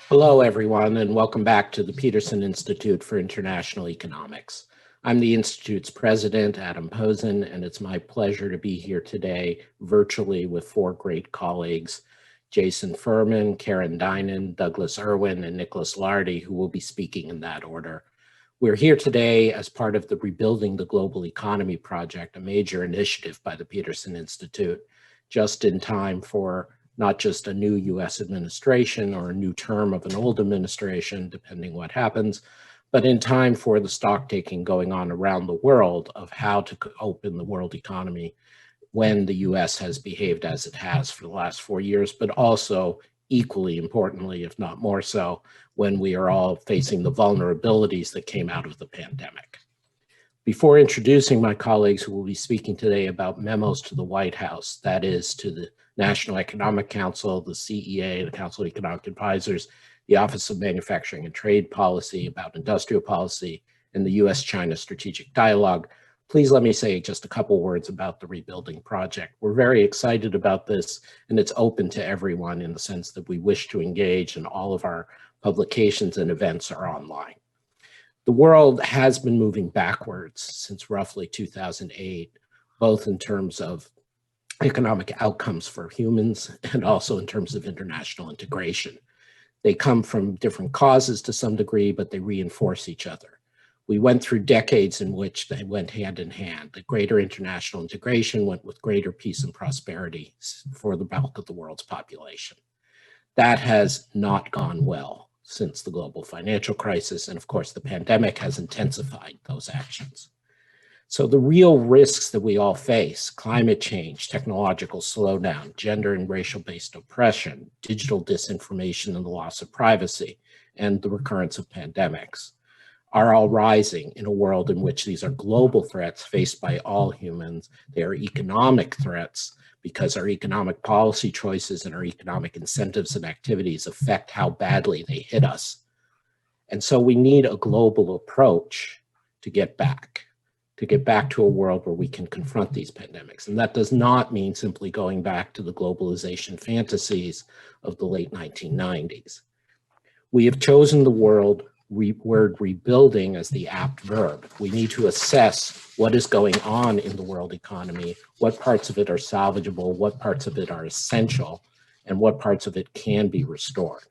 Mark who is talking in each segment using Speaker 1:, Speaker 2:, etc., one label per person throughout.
Speaker 1: Hello, everyone, and welcome back to the Peterson Institute for International Economics. I'm the Institute's president, Adam Posen, and it's my pleasure to be here today virtually with four great colleagues, Jason Furman, Karen Dinan, Douglas Irwin, and Nicholas Lardy, who will be speaking in that order. We're here today as part of the Rebuilding the Global Economy project, a major initiative by the Peterson Institute, just in time for not just a new U.S. administration or a new term of an old administration, depending what happens, but in time for the stock taking going on around the world of how to open the world economy when the U.S. has behaved as it has for the last 4 years, but also equally importantly, if not more so, when we are all facing the vulnerabilities that came out of the pandemic. Before introducing my colleagues who will be speaking today about memos to the White House, that is to the National Economic Council, the CEA, the Council of Economic Advisors, the Office of Manufacturing and Trade Policy about industrial policy, and the U.S. China Strategic Dialogue, please let me say just a couple words about the Rebuilding Project. We're very excited about this, and it's open to everyone in the sense that we wish to engage, and all of our publications and events are online. The world has been moving backwards since roughly 2008, both in terms of economic outcomes for humans and also in terms of international integration. They come from different causes to some degree, but they reinforce each other. We went through decades in which they went hand in hand. The greater international integration went with greater peace and prosperity for the bulk of the world's population. That has not gone well since the global financial crisis, and of course the pandemic has intensified those actions. So the real risks that we all face, climate change, technological slowdown, gender and racial-based oppression, digital disinformation and the loss of privacy, and the recurrence of pandemics, are all rising in a world in which these are global threats faced by all humans. They are economic threats because our economic policy choices and our economic incentives and activities affect how badly they hit us. And so we need a global approach to get back to a world where we can confront these pandemics. And that does not mean simply going back to the globalization fantasies of the late 1990s. We have chosen the word rebuilding as the apt verb. We need to assess what is going on in the world economy, what parts of it are salvageable, what parts of it are essential, and what parts of it can be restored.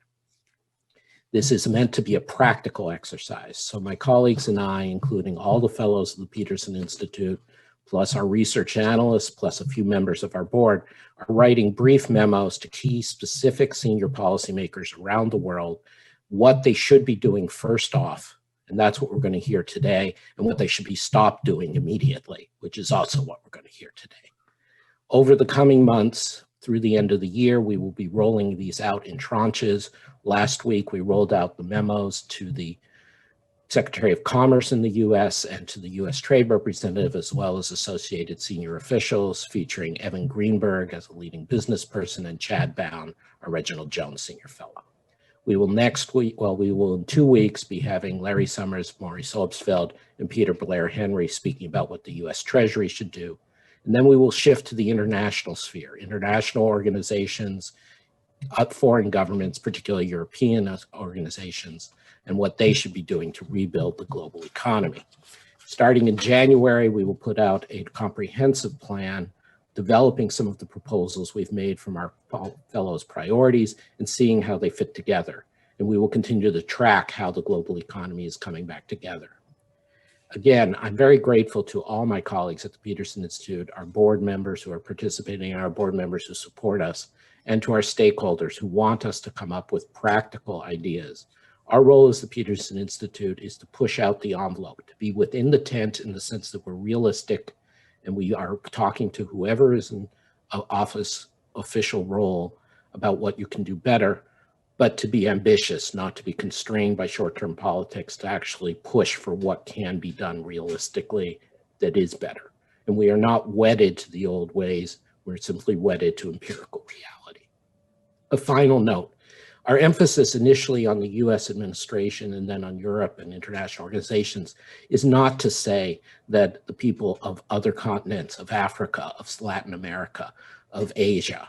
Speaker 1: This is meant to be a practical exercise. So my colleagues and I, including all the fellows of the Peterson Institute, plus our research analysts, plus a few members of our board, are writing brief memos to key specific senior policymakers around the world, what they should be doing first off, and that's what we're going to hear today, and what they should be stopped doing immediately, which is also what we're going to hear today. Over the coming months, through the end of the year, we will be rolling these out in tranches. Last week, we rolled out the memos to the Secretary of Commerce in the U.S. and to the U.S. Trade Representative, as well as associated senior officials, featuring Evan Greenberg as a leading business person and Chad Bown, a Reginald Jones Senior Fellow. We will in 2 weeks be having Larry Summers, Maurice Obstfeld, and Peter Blair Henry speaking about what the U.S. Treasury should do. And then we will shift to the international sphere, international organizations, foreign governments, particularly European organizations, and what they should be doing to rebuild the global economy. Starting in January, we will put out a comprehensive plan developing some of the proposals we've made from our fellows' priorities and seeing how they fit together. And we will continue to track how the global economy is coming back together. Again, I'm very grateful to all my colleagues at the Peterson Institute, our board members who are participating, and our board members who support us, and to our stakeholders who want us to come up with practical ideas. Our role as the Peterson Institute is to push out the envelope, to be within the tent in the sense that we're realistic and we are talking to whoever is in an office official role about what you can do better, but to be ambitious, not to be constrained by short-term politics, to actually push for what can be done realistically that is better. And we are not wedded to the old ways, we're simply wedded to empirical reality. A final note, our emphasis initially on the US administration and then on Europe and international organizations is not to say that the people of other continents, of Africa, of Latin America, of Asia,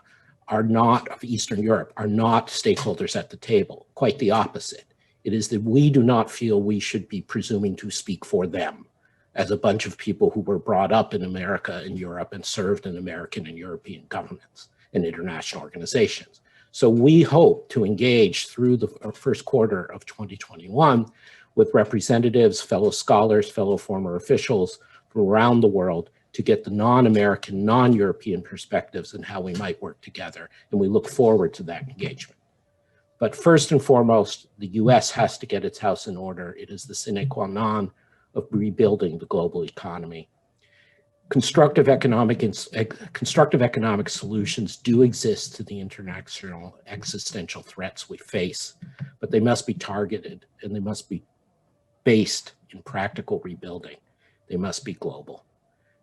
Speaker 1: are not, of Eastern Europe, are not stakeholders at the table. Quite the opposite. It is that we do not feel we should be presuming to speak for them as a bunch of people who were brought up in America and Europe and served in American and European governments and international organizations. So we hope to engage through the first quarter of 2021 with representatives, fellow scholars, fellow former officials from around the world to get the non-American, non-European perspectives and how we might work together. And we look forward to that engagement. But first and foremost, the US has to get its house in order. It is the sine qua non of rebuilding the global economy. Constructive economic solutions do exist to the international existential threats we face, but they must be targeted and they must be based in practical rebuilding. They must be global.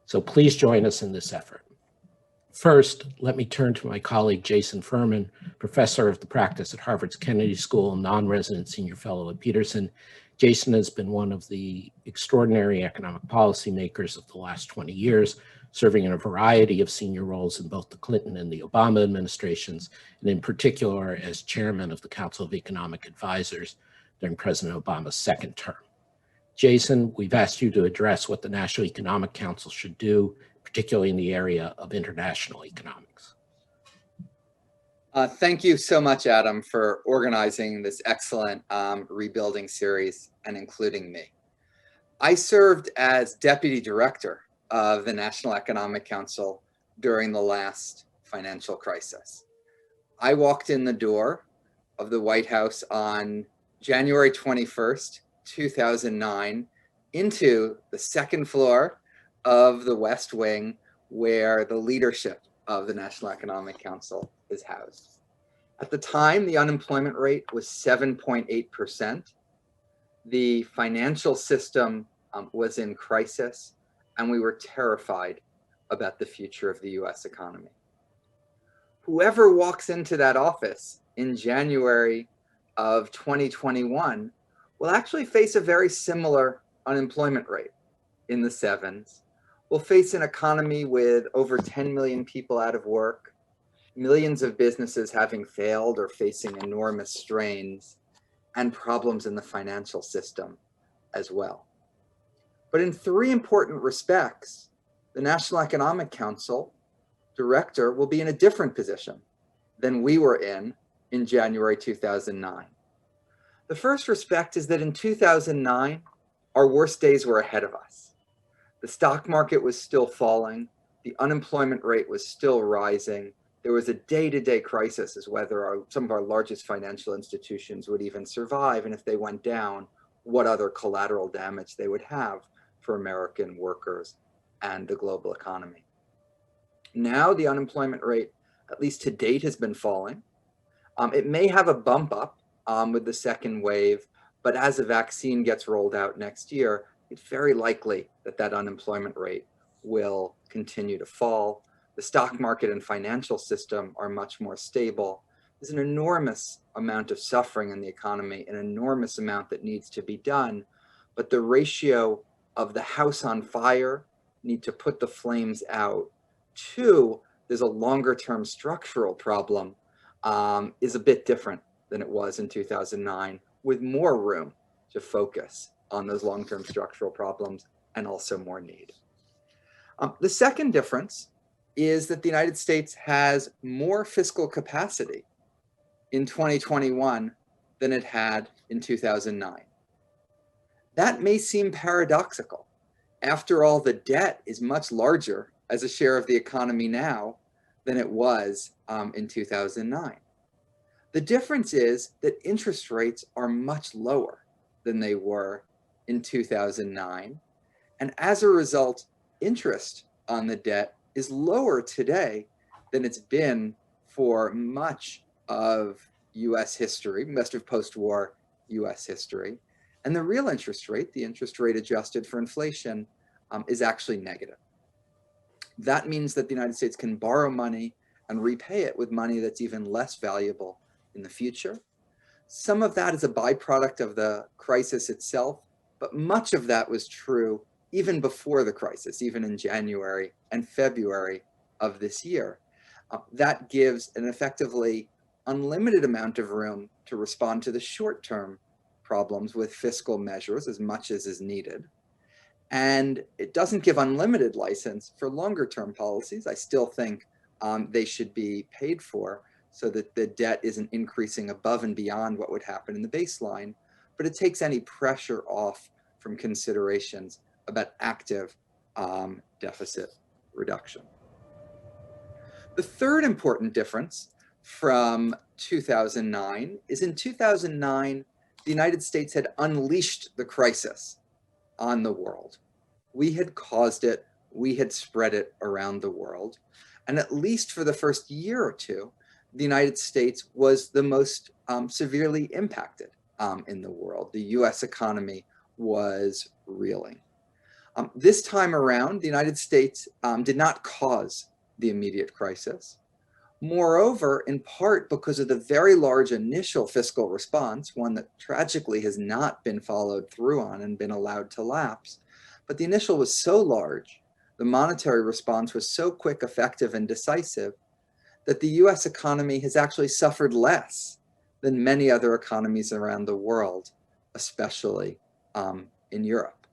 Speaker 1: So please join us in this effort. First, let me turn to my colleague, Jason Furman, professor of the practice at Harvard's Kennedy School, non-resident senior fellow at Peterson. Jason has been one of the extraordinary economic policymakers of the last 20 years, serving in a variety of senior roles in both the Clinton and the Obama administrations, and in particular as chairman of the Council of Economic Advisors during President Obama's second term. Jason, we've asked you to address what the National Economic Council should do, particularly in the area of international economics.
Speaker 2: Thank you so much, Adam, for organizing this excellent rebuilding series and including me. I served as deputy director of the National Economic Council during the last financial crisis. I walked in the door of the White House on January 21st, 2009, into the second floor of the West Wing, where the leadership of the National Economic Council is housed. At the time, the unemployment rate was 7.8%. The financial system was in crisis, and we were terrified about the future of the US economy. Whoever walks into that office in January of 2021 will actually face a very similar unemployment rate in the sevens. We'll face an economy with over 10 million people out of work, millions of businesses having failed or facing enormous strains, and problems in the financial system as well. But in three important respects, the National Economic Council director will be in a different position than we were in January 2009. The first respect is that in 2009, our worst days were ahead of us. The stock market was still falling. The unemployment rate was still rising. There was a day-to-day crisis as whether some of our largest financial institutions would even survive, and if they went down, what other collateral damage they would have for American workers and the global economy. Now the unemployment rate, at least to date, has been falling. It may have a bump up with the second wave, but as a vaccine gets rolled out next year, it's very likely that that unemployment rate will continue to fall. The stock market and financial system are much more stable. There's an enormous amount of suffering in the economy, an enormous amount that needs to be done, but the ratio of the house on fire, need to put the flames out, to there's a longer term structural problem, is a bit different than it was in 2009, with more room to focus on those long-term structural problems and also more need. The second difference is that the United States has more fiscal capacity in 2021 than it had in 2009. That may seem paradoxical. After all, the debt is much larger as a share of the economy now than it was in 2009. The difference is that interest rates are much lower than they were in 2009. And as a result, interest on the debt is lower today than it's been for much of US history, most of post-war US history. And the real interest rate, the interest rate adjusted for inflation, is actually negative. That means that the United States can borrow money and repay it with money that's even less valuable in the future. Some of that is a byproduct of the crisis itself, but much of that was true even before the crisis, even in January and February of this year. That gives an effectively unlimited amount of room to respond to the short-term problems with fiscal measures as much as is needed. And it doesn't give unlimited license for longer-term policies. I still think they should be paid for so that the debt isn't increasing above and beyond what would happen in the baseline, but it takes any pressure off from considerations about active deficit reduction. The third important difference from 2009 is in 2009, the United States had unleashed the crisis on the world. We had caused it, we had spread it around the world. And at least for the first year or two, the United States was the most severely impacted in the world. The US economy was reeling. This time around, the United States did not cause the immediate crisis. Moreover, in part because of the very large initial fiscal response, one that tragically has not been followed through on and been allowed to lapse, but the initial was so large, the monetary response was so quick, effective, and decisive that the US economy has actually suffered less than many other economies around the world, especially in Europe.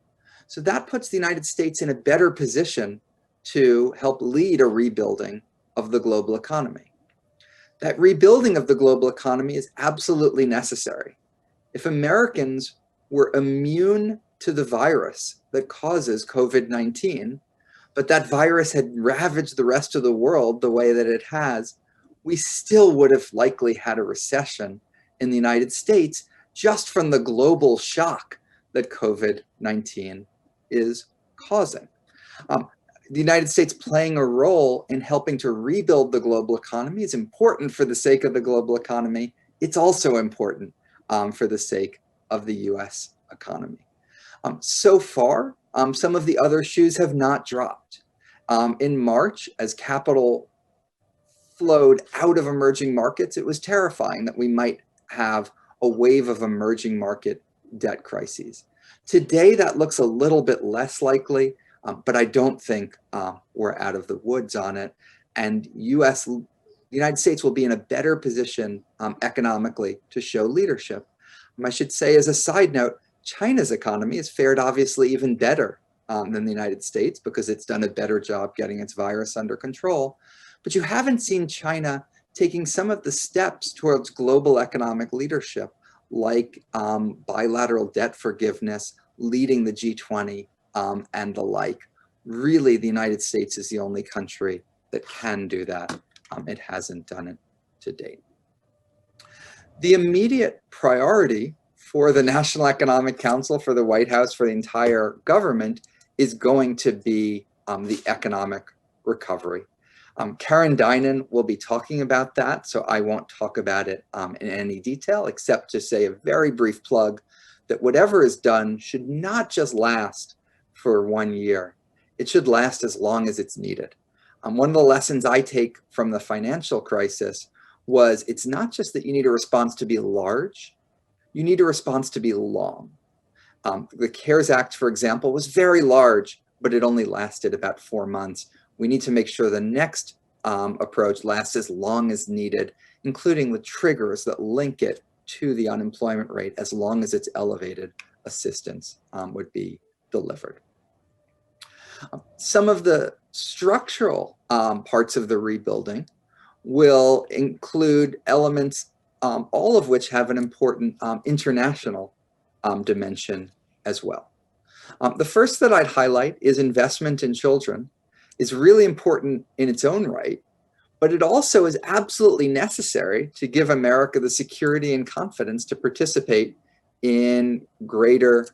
Speaker 2: So that puts the United States in a better position to help lead a rebuilding of the global economy. That rebuilding of the global economy is absolutely necessary. If Americans were immune to the virus that causes COVID-19, but that virus had ravaged the rest of the world the way that it has, we still would have likely had a recession in the United States just from the global shock that COVID-19 is causing. The United States playing a role in helping to rebuild the global economy is important for the sake of the global economy. It's also important for the sake of the US economy. So far, some of the other shoes have not dropped. In March, as capital flowed out of emerging markets, it was terrifying that we might have a wave of emerging market debt crises. Today, that looks a little bit less likely, but I don't think we're out of the woods on it. And the United States will be in a better position economically to show leadership. I should say, as a side note, China's economy has fared obviously even better than the United States because it's done a better job getting its virus under control. But you haven't seen China taking some of the steps towards global economic leadership, like bilateral debt forgiveness, leading the G20, and the like. Really, the United States is the only country that can do that. It hasn't done it to date. The immediate priority for the National Economic Council, for the White House, for the entire government is going to be the economic recovery. Karen Dinan will be talking about that, so I won't talk about it in any detail, except to say a very brief plug that whatever is done should not just last for 1 year. It should last as long as it's needed. One of the lessons I take from the financial crisis was it's not just that you need a response to be large, you need a response to be long. The CARES Act, for example, was very large, but it only lasted about 4 months. We need to make sure the next approach lasts as long as needed, including with triggers that link it to the unemployment rate as long as it's elevated, assistance would be delivered. Some of the structural parts of the rebuilding will include elements, all of which have an important international dimension as well. The first that I'd highlight is investment in children. Is really important in its own right, but it also is absolutely necessary to give America the security and confidence to participate in greater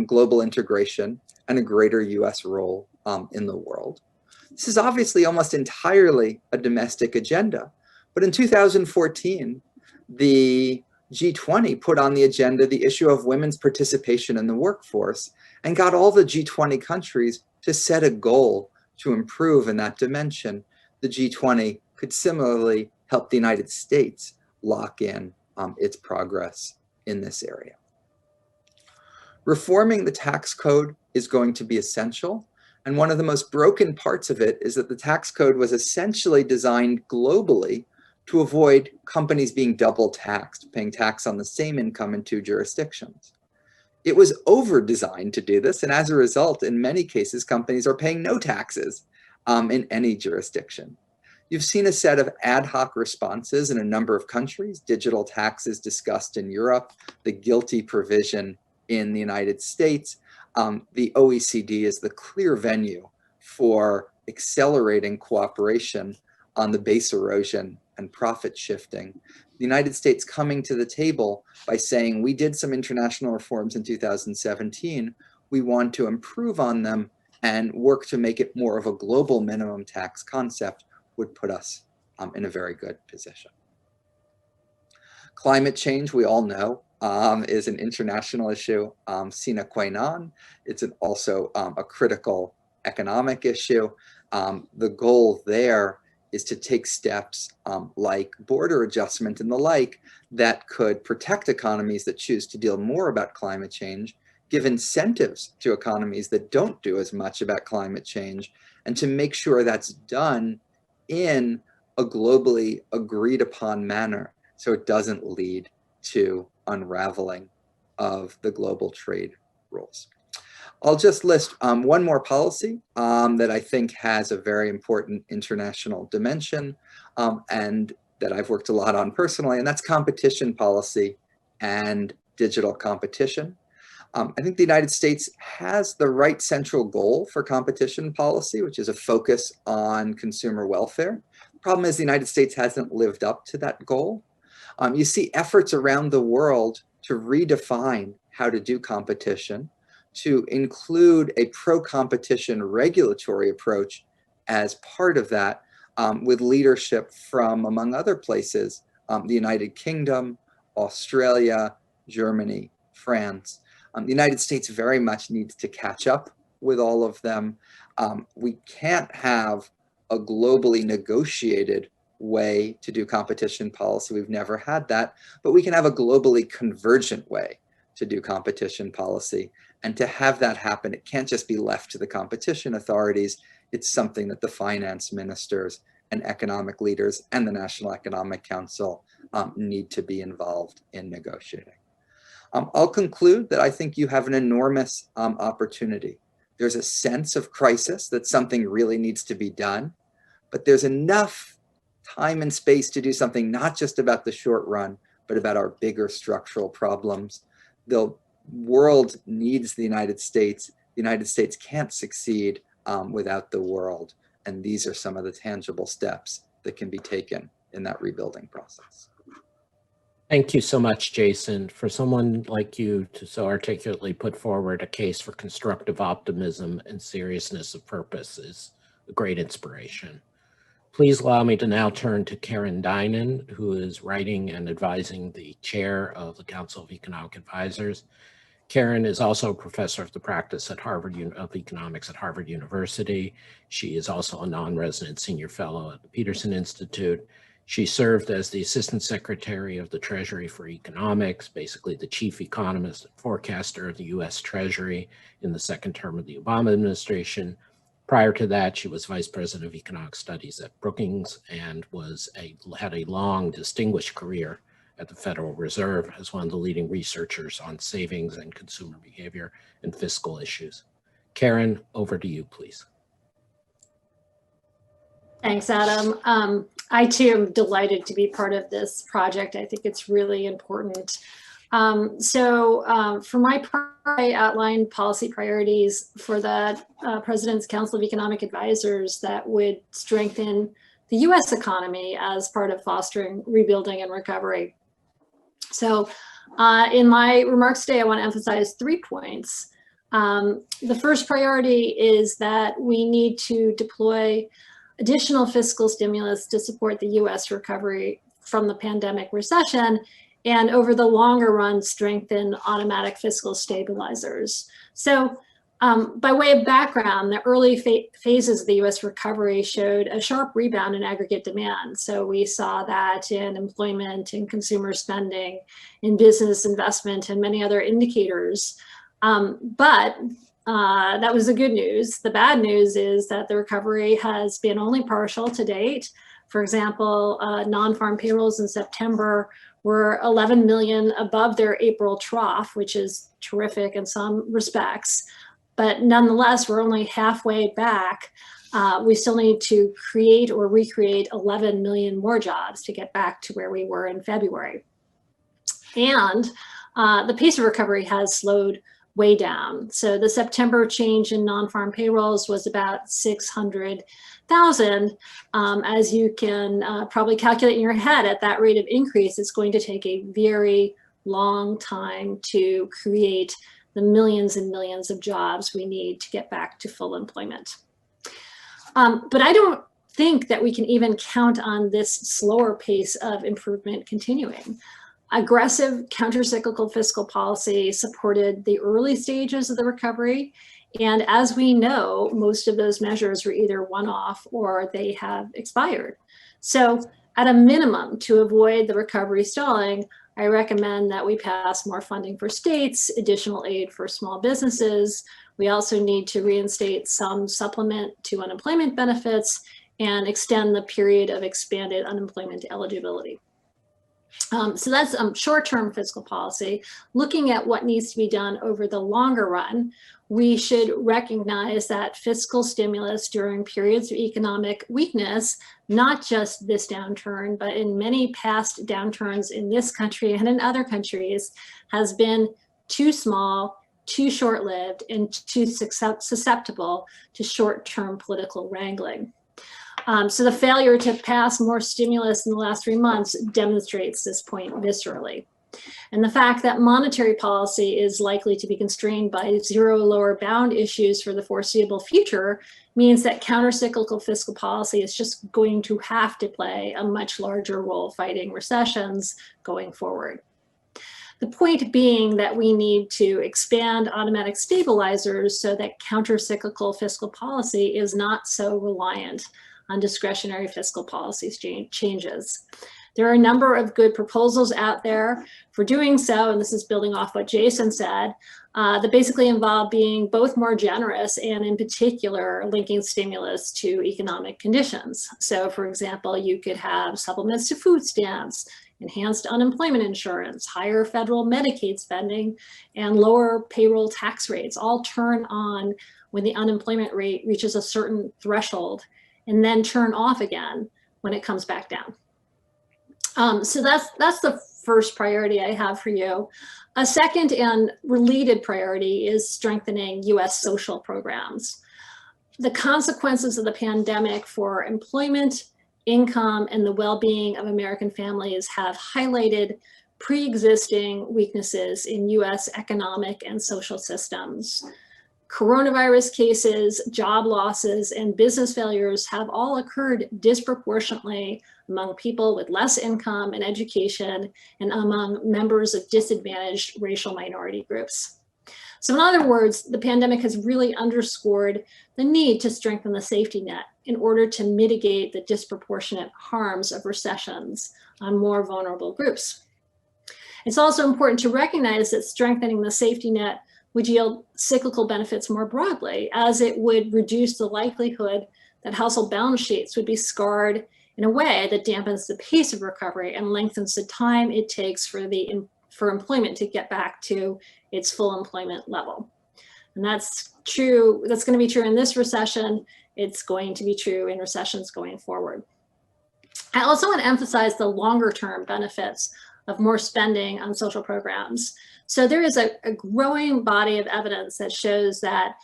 Speaker 2: global integration and a greater US role in the world. This is obviously almost entirely a domestic agenda, but in 2014, the G20 put on the agenda the issue of women's participation in the workforce and got all the G20 countries to set a goal to improve in that dimension. The G20 could similarly help the United States lock in its progress in this area. Reforming the tax code is going to be essential, And one of the most broken parts of it is that the tax code was essentially designed globally to avoid companies being double taxed, paying tax on the same income in two jurisdictions. It was over-designed to do this, and as a result, in many cases, companies are paying no taxes in any jurisdiction. You've seen a set of ad hoc responses in a number of countries. Digital taxes discussed in Europe, the GILTI provision in the United States. The OECD is the clear venue for accelerating cooperation on the base erosion and profit shifting. The United States coming to the table by saying, we did some international reforms in 2017, we want to improve on them and work to make it more of a global minimum tax concept would put us in a very good position. Climate change, we all know, is an international issue sine qua non. It's also a critical economic issue. The goal there is to take steps like border adjustment and the like that could protect economies that choose to deal more about climate change, give incentives to economies that don't do as much about climate change, and to make sure that's done in a globally agreed upon manner so it doesn't lead to unraveling of the global trade rules. I'll just list one more policy that I think has a very important international dimension and that I've worked a lot on personally, and that's competition policy and digital competition. I think the United States has the right central goal for competition policy, which is a focus on consumer welfare. The problem is the United States hasn't lived up to that goal. You see efforts around the world to redefine how to do competition, to include a pro-competition regulatory approach as part of that, with leadership from, among other places, the United Kingdom, Australia, Germany, France. The United States very much needs to catch up with all of them. We can't have a globally negotiated way to do competition policy. We've never had that, but we can have a globally convergent way to do competition policy. And to have that happen, it can't just be left to the competition authorities. It's something that the finance ministers and economic leaders and the National Economic Council need to be involved in negotiating. I'll conclude that I think you have an enormous opportunity. There's a sense of crisis that something really needs to be done, but there's enough time and space to do something not just about the short run, but about our bigger structural problems. The world needs the United States. The United States can't succeed without the world. And these are some of the tangible steps that can be taken in that rebuilding process.
Speaker 1: Thank you so much, Jason. For someone like you to so articulately put forward a case for constructive optimism and seriousness of purpose is a great inspiration. Please allow me to now turn to Karen Dinan, who is writing and advising the chair of the Council of Economic Advisors. Karen is also a professor of the practice at of economics at Harvard University. She is also a non-resident senior fellow at the Peterson Institute. She served as the Assistant Secretary of the Treasury for Economics, basically the chief economist and forecaster of the U.S. Treasury in the second term of the Obama administration. Prior to that, she was Vice President of Economic Studies at Brookings and had a long, distinguished career at the Federal Reserve as one of the leading researchers on savings and consumer behavior and fiscal issues. Karen, over to you, please.
Speaker 3: Thanks, Adam. I too am delighted to be part of this project. I think it's really important. For my part, I outlined policy priorities for the President's Council of Economic Advisors that would strengthen the U.S. economy as part of fostering rebuilding and recovery. So in my remarks today, I want to emphasize 3 points. The first priority is that we need to deploy additional fiscal stimulus to support the U.S. recovery from the pandemic recession, and over the longer run, strengthen automatic fiscal stabilizers. So by way of background, the early phases of the U.S. recovery showed a sharp rebound in aggregate demand. So we saw that in employment, in consumer spending, in business investment, and many other indicators. But that was the good news. The bad news is that the recovery has been only partial to date. For example, non-farm payrolls in September were 11 million above their April trough, which is terrific in some respects. But nonetheless, we're only halfway back. We still need to create or recreate 11 million more jobs to get back to where we were in February. And the pace of recovery has slowed way down. So the September change in non-farm payrolls was about 600,000. As you can probably calculate in your head, at that rate of increase, it's going to take a very long time to create the millions and millions of jobs we need to get back to full employment. But I don't think that we can even count on this slower pace of improvement continuing. Aggressive countercyclical fiscal policy supported the early stages of the recovery. And as we know, most of those measures were either one-off or they have expired. So at a minimum, to avoid the recovery stalling, I recommend that we pass more funding for states, additional aid for small businesses. We also need to reinstate some supplement to unemployment benefits and extend the period of expanded unemployment eligibility. So that's short-term fiscal policy. Looking at what needs to be done over the longer run, we should recognize that fiscal stimulus during periods of economic weakness, not just this downturn, but in many past downturns in this country and in other countries, has been too small, too short-lived, and too susceptible to short-term political wrangling. So the failure to pass more stimulus in the last 3 months demonstrates this point viscerally. And the fact that monetary policy is likely to be constrained by zero lower bound issues for the foreseeable future means that countercyclical fiscal policy is just going to have to play a much larger role fighting recessions going forward. The point being that we need to expand automatic stabilizers so that countercyclical fiscal policy is not so reliant on discretionary fiscal policy changes. There are a number of good proposals out there for doing so, and this is building off what Jason said, that basically involve being both more generous and in particular linking stimulus to economic conditions. So for example, you could have supplements to food stamps, enhanced unemployment insurance, higher federal Medicaid spending, and lower payroll tax rates all turn on when the unemployment rate reaches a certain threshold and then turn off again when it comes back down. So that's the first priority I have for you. A second and related priority is strengthening U.S. social programs. The consequences of the pandemic for employment, income, and the well-being of American families have highlighted pre-existing weaknesses in U.S. economic and social systems. Coronavirus cases, job losses, and business failures have all occurred disproportionately among people with less income and education and among members of disadvantaged racial minority groups. So in other words, the pandemic has really underscored the need to strengthen the safety net in order to mitigate the disproportionate harms of recessions on more vulnerable groups. It's also important to recognize that strengthening the safety net would yield cyclical benefits more broadly, as it would reduce the likelihood that household balance sheets would be scarred in a way that dampens the pace of recovery and lengthens the time it takes for employment to get back to its full employment level. And that's true, that's going to be true in this recession. It's going to be true in recessions going forward. I also want to emphasize the longer term benefits of more spending on social programs. So there is a growing body of evidence that shows that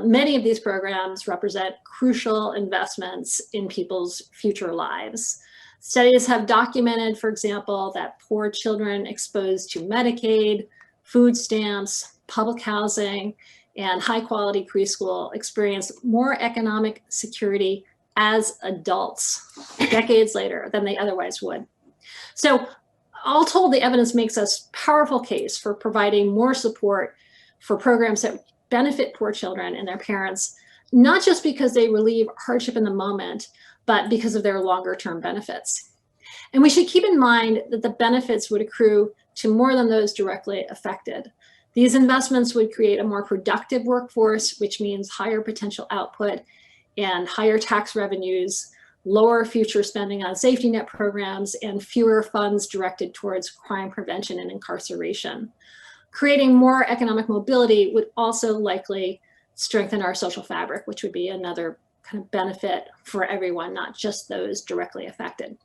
Speaker 3: many of these programs represent crucial investments in people's future lives. Studies have documented, for example, that poor children exposed to Medicaid, food stamps, public housing, and high quality preschool experience more economic security as adults decades later than they otherwise would. So all told, the evidence makes a powerful case for providing more support for programs that benefit poor children and their parents, not just because they relieve hardship in the moment, but because of their longer term benefits. And we should keep in mind that the benefits would accrue to more than those directly affected. These investments would create a more productive workforce, which means higher potential output and higher tax revenues, lower future spending on safety net programs, and fewer funds directed towards crime prevention and incarceration. Creating more economic mobility would also likely strengthen our social fabric, which would be another kind of benefit for everyone, not just those directly affected.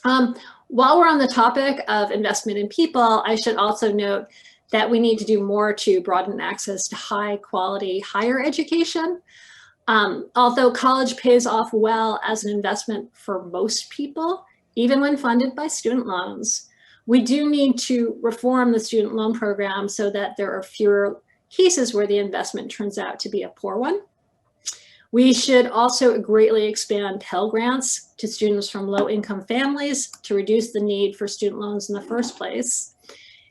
Speaker 3: While we're on the topic of investment in people, I should also note that we need to do more to broaden access to high quality higher education. Although college pays off well as an investment for most people, even when funded by student loans, we do need to reform the student loan program so that there are fewer cases where the investment turns out to be a poor one. We should also greatly expand Pell Grants to students from low-income families to reduce the need for student loans in the first place.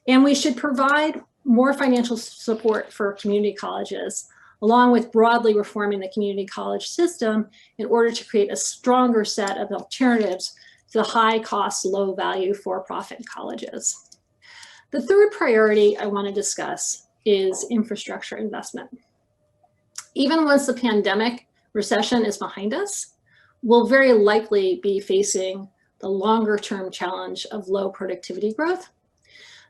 Speaker 3: And we should provide more financial support for community colleges, along with broadly reforming the community college system in order to create a stronger set of alternatives to the high-cost, low-value for-profit colleges. The third priority I want to discuss is infrastructure investment. Even once the pandemic recession is behind us, we'll very likely be facing the longer-term challenge of low productivity growth.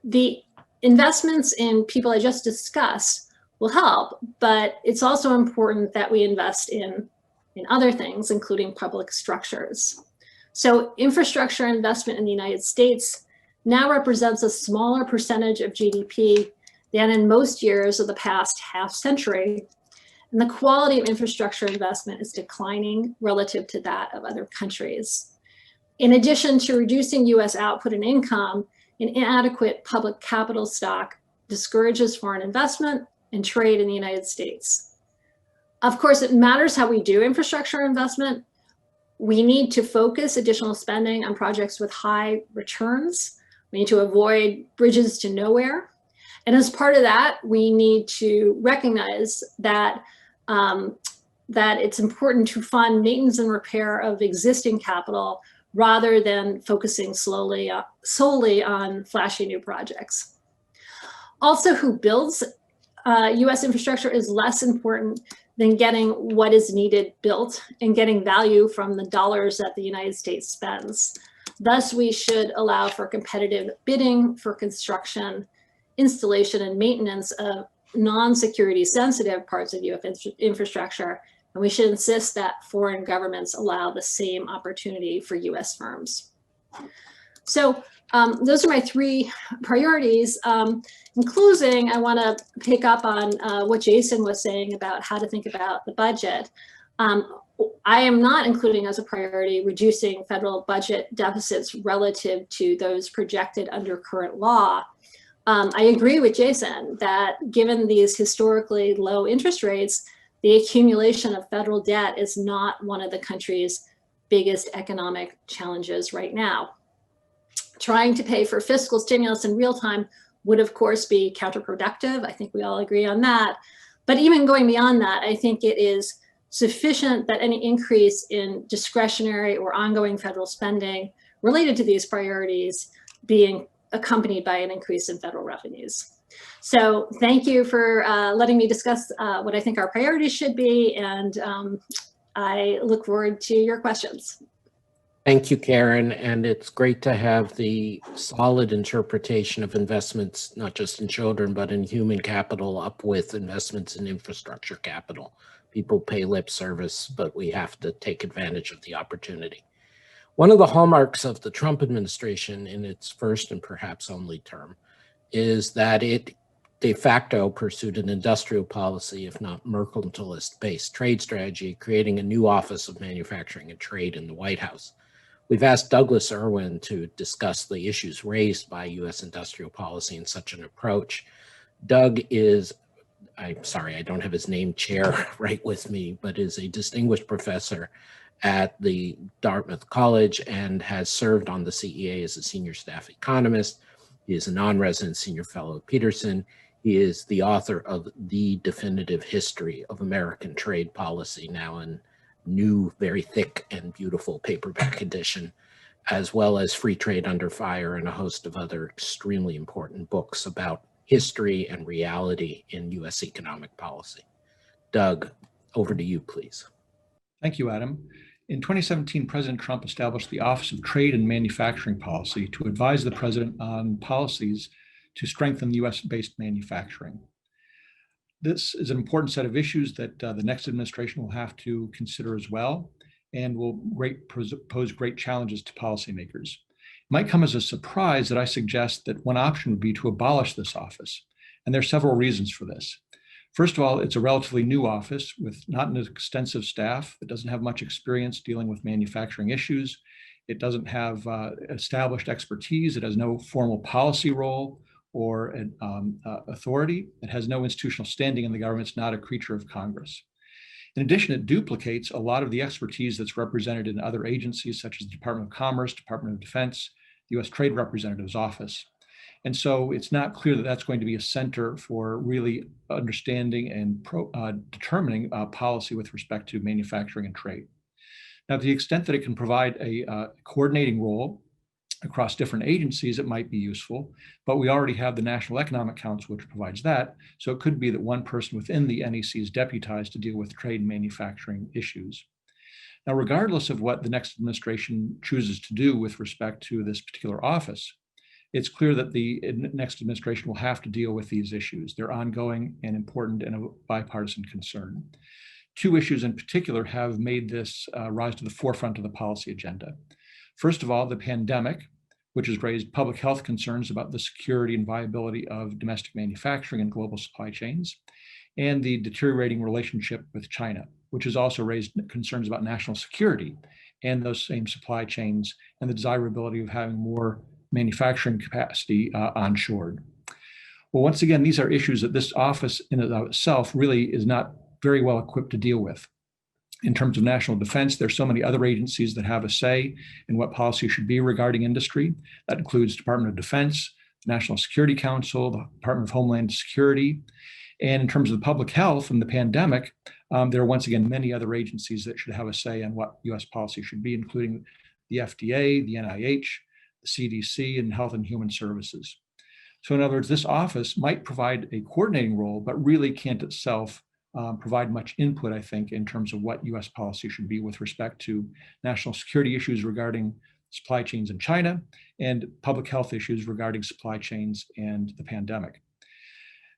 Speaker 3: The investments in people I just discussed will help, but it's also important that we invest in other things, including public structures. So infrastructure investment in the United States now represents a smaller percentage of GDP than in most years of the past half century. And the quality of infrastructure investment is declining relative to that of other countries. In addition to reducing US output and income, an inadequate public capital stock discourages foreign investment and trade in the United States. Of course, it matters how we do infrastructure investment. We need to focus additional spending on projects with high returns. We need to avoid bridges to nowhere. And as part of that, we need to recognize that that it's important to fund maintenance and repair of existing capital rather than focusing solely on flashy new projects. Also, who builds US infrastructure is less important than getting what is needed built and getting value from the dollars that the United States spends. Thus, we should allow for competitive bidding for construction, installation, and maintenance of non-security sensitive parts of US infrastructure, and we should insist that foreign governments allow the same opportunity for US firms. So those are my three priorities. In closing, I want to pick up on what Jason was saying about how to think about the budget. I am not including as a priority reducing federal budget deficits relative to those projected under current law. I agree with Jason that given these historically low interest rates, the accumulation of federal debt is not one of the country's biggest economic challenges right now. Trying to pay for fiscal stimulus in real time would, of course, be counterproductive. I think we all agree on that. But even going beyond that, I think it is sufficient that any increase in discretionary or ongoing federal spending related to these priorities being accompanied by an increase in federal revenues. So thank you for letting me discuss what I think our priorities should be, and I look forward to your questions.
Speaker 1: Thank you, Karen, and it's great to have the solid interpretation of investments, not just in children, but in human capital, up with investments in infrastructure capital. People pay lip service, but we have to take advantage of the opportunity. One of the hallmarks of the Trump administration in its first and perhaps only term is that it de facto pursued an industrial policy, if not mercantilist-based trade strategy, creating a new Office of Manufacturing and Trade in the White House. We've asked Douglas Irwin to discuss the issues raised by U.S. industrial policy in such an approach. Doug is, I'm sorry, I don't have his name chair right with me, but is a distinguished professor at the Dartmouth College and has served on the CEA as a senior staff economist. He is a non-resident senior fellow at Peterson. He is the author of The Definitive History of American Trade Policy, now in new, very thick and beautiful paperback edition, as well as Free Trade Under Fire and a host of other extremely important books about history and reality in U.S. economic policy. Doug, over to you, please.
Speaker 4: Thank you, Adam. In 2017, President Trump established the Office of Trade and Manufacturing Policy to advise the president on policies to strengthen US-based manufacturing. This is an important set of issues that the next administration will have to consider as well, and will pose great challenges to policymakers. It might come as a surprise that I suggest that one option would be to abolish this office, and there are several reasons for this. First of all, it's a relatively new office with not an extensive staff. It doesn't have much experience dealing with manufacturing issues. It doesn't have established expertise. It has no formal policy role or an, authority. It has no institutional standing in the government. It's not a creature of Congress. In addition, it duplicates a lot of the expertise that's represented in other agencies, such as the Department of Commerce, Department of Defense, the U.S. Trade Representative's Office. And so it's not clear that that's going to be a center for really understanding and determining policy with respect to manufacturing and trade. Now, to the extent that it can provide a coordinating role across different agencies, it might be useful, but we already have the National Economic Council, which provides that. So it could be that one person within the NEC is deputized to deal with trade and manufacturing issues. Now, regardless of what the next administration chooses to do with respect to this particular office, it's clear that the next administration will have to deal with these issues. They're ongoing and important and a bipartisan concern. Two issues in particular have made this rise to the forefront of the policy agenda. First of all, the pandemic, which has raised public health concerns about the security and viability of domestic manufacturing and global supply chains, and the deteriorating relationship with China, which has also raised concerns about national security and those same supply chains and the desirability of having more manufacturing capacity onshored. Well, once again, these are issues that this office in and of itself really is not very well equipped to deal with. In terms of national defense, there's so many other agencies that have a say in what policy should be regarding industry. That includes Department of Defense, the National Security Council, the Department of Homeland Security. And in terms of the public health and the pandemic, there are once again many other agencies that should have a say on what US policy should be, including the FDA, the NIH, the CDC, and Health and Human Services. So in other words, this office might provide a coordinating role, but really can't itself provide much input, I think, in terms of what US policy should be with respect to national security issues regarding supply chains in China and public health issues regarding supply chains and the pandemic.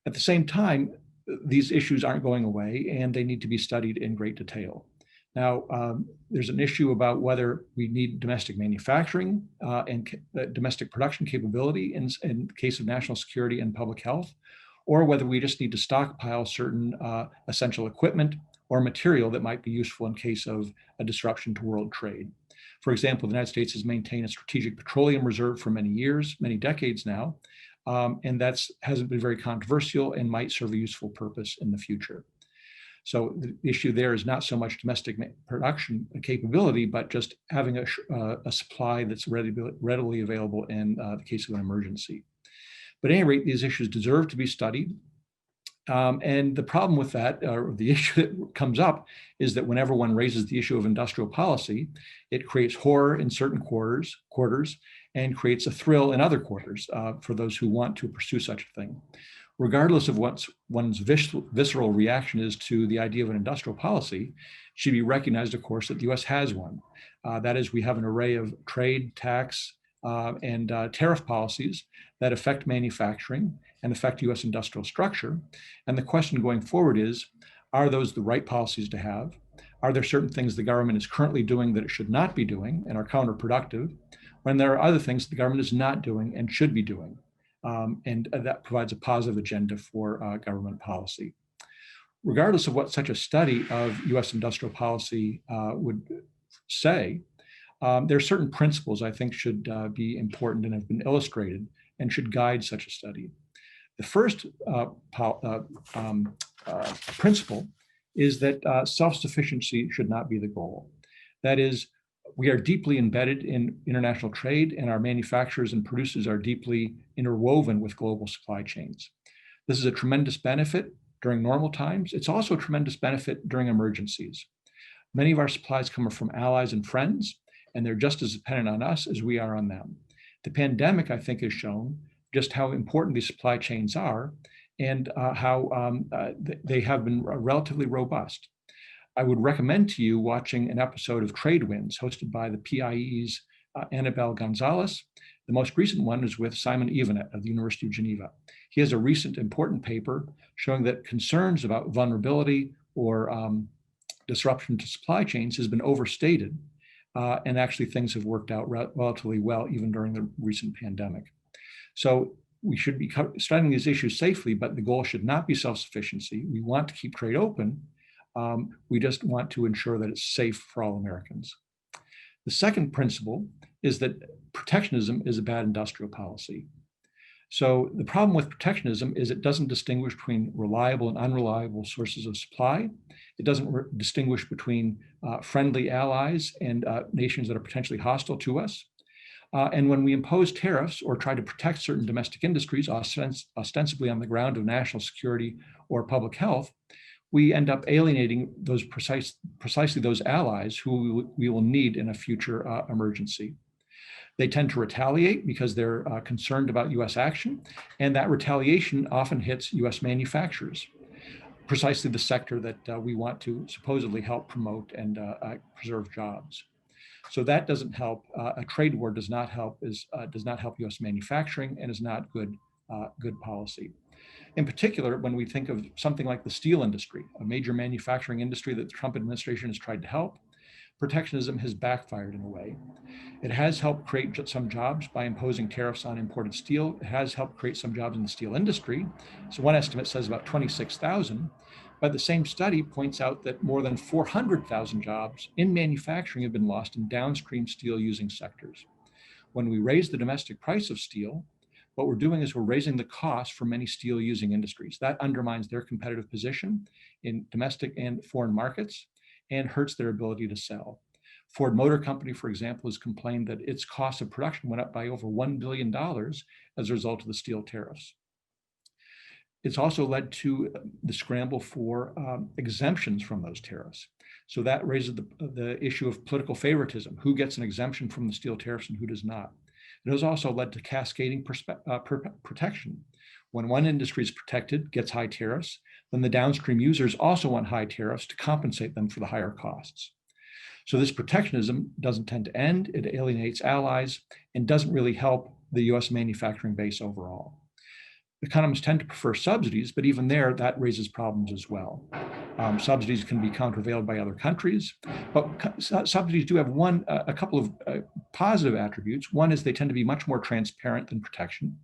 Speaker 4: At the same time, these issues aren't going away and they need to be studied in great detail. Now, there's an issue about whether we need domestic manufacturing and domestic production capability in case of national security and public health, or whether we just need to stockpile certain essential equipment or material that might be useful in case of a disruption to world trade. For example, the United States has maintained a strategic petroleum reserve for many years, many decades now, and that hasn't been very controversial and might serve a useful purpose in the future. So the issue there is not so much domestic production capability, but just having a supply that's readily available in the case of an emergency. But at any rate, these issues deserve to be studied. And the problem with that, or the issue that comes up, is that whenever one raises the issue of industrial policy, it creates horror in certain quarters and creates a thrill in other quarters for those who want to pursue such a thing. Regardless of what one's visceral reaction is to the idea of an industrial policy, it should be recognized, of course, that the US has one. That is, we have an array of trade, tax, and tariff policies that affect manufacturing and affect US industrial structure. And the question going forward is, are those the right policies to have? Are there certain things the government is currently doing that it should not be doing and are counterproductive, when there are other things the government is not doing and should be doing? And that provides a positive agenda for government policy. Regardless of what such a study of US industrial policy would say, there are certain principles I think should be important and have been illustrated and should guide such a study. The first principle is that self-sufficiency should not be the goal. That is, we are deeply embedded in international trade, and our manufacturers and producers are deeply interwoven with global supply chains. This is a tremendous benefit during normal times. It's also a tremendous benefit during emergencies. Many of our supplies come from allies and friends, and they're just as dependent on us as we are on them. The pandemic, I think, has shown just how important these supply chains are and how they have been relatively robust. I would recommend to you watching an episode of Trade Winds hosted by the PIIE's Annabelle Gonzalez. The most recent one is with Simon Evenet of the University of Geneva. He has a recent important paper showing that concerns about vulnerability or disruption to supply chains has been overstated, and actually things have worked out relatively well even during the recent pandemic. So we should be studying these issues safely, but the goal should not be self-sufficiency. We want to keep trade open. We just want to ensure that it's safe for all Americans. The second principle is that protectionism is a bad industrial policy. So the problem with protectionism is it doesn't distinguish between reliable and unreliable sources of supply. It doesn't distinguish between friendly allies and nations that are potentially hostile to us. And when we impose tariffs or try to protect certain domestic industries, ostensibly on the ground of national security or public health, we end up alienating those precisely those allies who we will need in a future emergency. They tend to retaliate because they're concerned about US action, and that retaliation often hits US manufacturers, precisely the sector that we want to supposedly help promote and preserve jobs. So that doesn't help. A trade war does not help US manufacturing and is not good policy. In particular, when we think of something like the steel industry, a major manufacturing industry that the Trump administration has tried to help, protectionism has backfired in a way. It has helped create some jobs by imposing tariffs on imported steel. It has helped create some jobs in the steel industry. So one estimate says about 26,000, but the same study points out that more than 400,000 jobs in manufacturing have been lost in downstream steel using sectors. When we raise the domestic price of steel, what we're doing is we're raising the cost for many steel using industries. That undermines their competitive position in domestic and foreign markets and hurts their ability to sell. Ford Motor Company, for example, has complained that its cost of production went up by over $1 billion as a result of the steel tariffs. It's also led to the scramble for exemptions from those tariffs. So that raises the issue of political favoritism. Who gets an exemption from the steel tariffs and who does not? It has also led to cascading protection. When one industry is protected, gets high tariffs, then the downstream users also want high tariffs to compensate them for the higher costs. So this protectionism doesn't tend to end, it alienates allies, and doesn't really help the US manufacturing base overall. Economists tend to prefer subsidies, but even there, that raises problems as well. Subsidies can be countervailed by other countries, but subsidies do have a couple of positive attributes. One is they tend to be much more transparent than protection.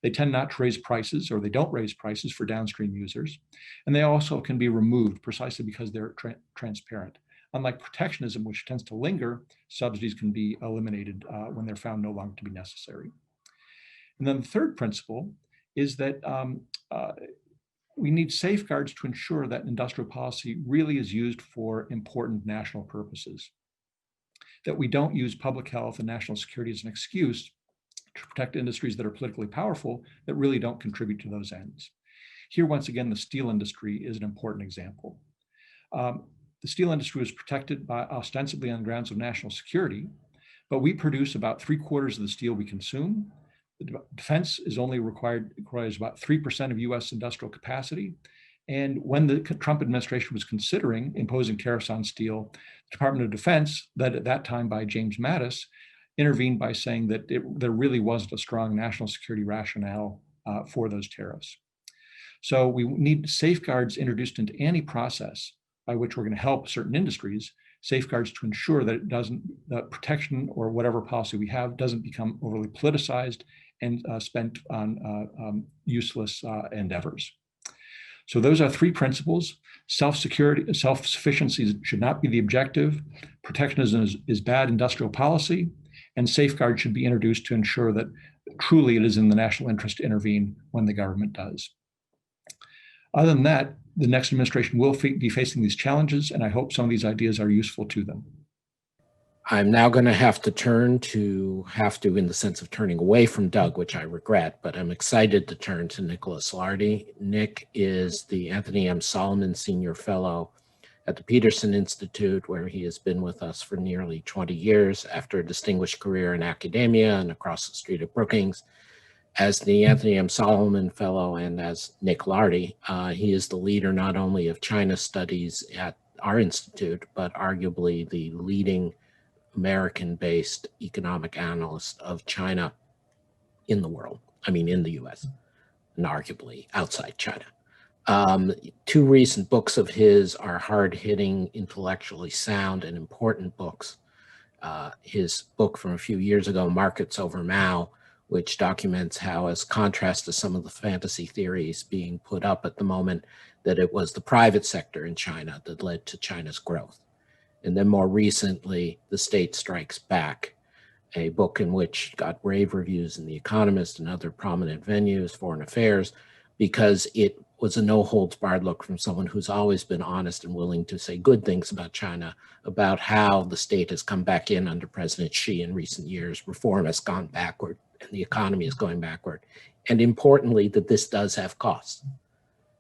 Speaker 4: They tend not to raise prices, or they don't raise prices for downstream users. And they also can be removed precisely because they're transparent. Unlike protectionism, which tends to linger, subsidies can be eliminated when they're found no longer to be necessary. And then the third principle is that we need safeguards to ensure that industrial policy really is used for important national purposes, that we don't use public health and national security as an excuse to protect industries that are politically powerful that really don't contribute to those ends. Here, once again, the steel industry is an important example. The steel industry was protected by ostensibly on grounds of national security, but we produce about 3/4 of the steel we consume. The defense is only requires about 3% of US industrial capacity. And when the Trump administration was considering imposing tariffs on steel, the Department of Defense, led at that time by James Mattis, intervened by saying that there really wasn't a strong national security rationale for those tariffs. So we need safeguards introduced into any process by which we're going to help certain industries, safeguards to ensure that that protection or whatever policy we have doesn't become overly politicized and spent on useless endeavors. So those are three principles. Self-sufficiency should not be the objective. Protectionism is bad industrial policy, and safeguards should be introduced to ensure that truly it is in the national interest to intervene when the government does. Other than that, the next administration will be facing these challenges, and I hope some of these ideas are useful to them.
Speaker 1: I'm now going to have to in the sense of turning away from Doug, which I regret, but I'm excited to turn to Nicholas Lardy. Nick is the Anthony M. Solomon Senior Fellow at the Peterson Institute, where he has been with us for nearly 20 years after a distinguished career in academia and across the street at Brookings As the Anthony M. Solomon Fellow and as Nick Lardy, he is the leader not only of China studies at our institute, but arguably the leading American-based economic analyst of China in the world. I mean, in the US, and arguably outside China. Two recent books of his are hard-hitting, intellectually sound, and important books. His book from a few years ago, Markets Over Mao, which documents how, as contrast to some of the fantasy theories being put up at the moment, that it was the private sector in China that led to China's growth. And then more recently, The State Strikes Back, a book in which got rave reviews in The Economist and other prominent venues, Foreign Affairs, because it was a no-holds-barred look from someone who's always been honest and willing to say good things about China, about how the state has come back in under President Xi in recent years, reform has gone backward, and the economy is going backward. And importantly, that this does have costs.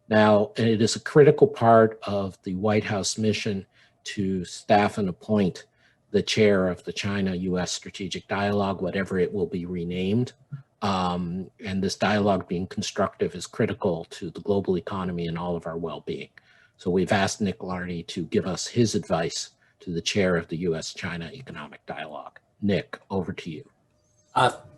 Speaker 1: Now, it is a critical part of the White House mission to staff and appoint the chair of the China-U.S. Strategic Dialogue, whatever it will be renamed. And this dialogue being constructive is critical to the global economy and all of our well-being. So we've asked Nick Lardy to give us his advice to the chair of the U.S. China Economic Dialogue. Nick, over to you.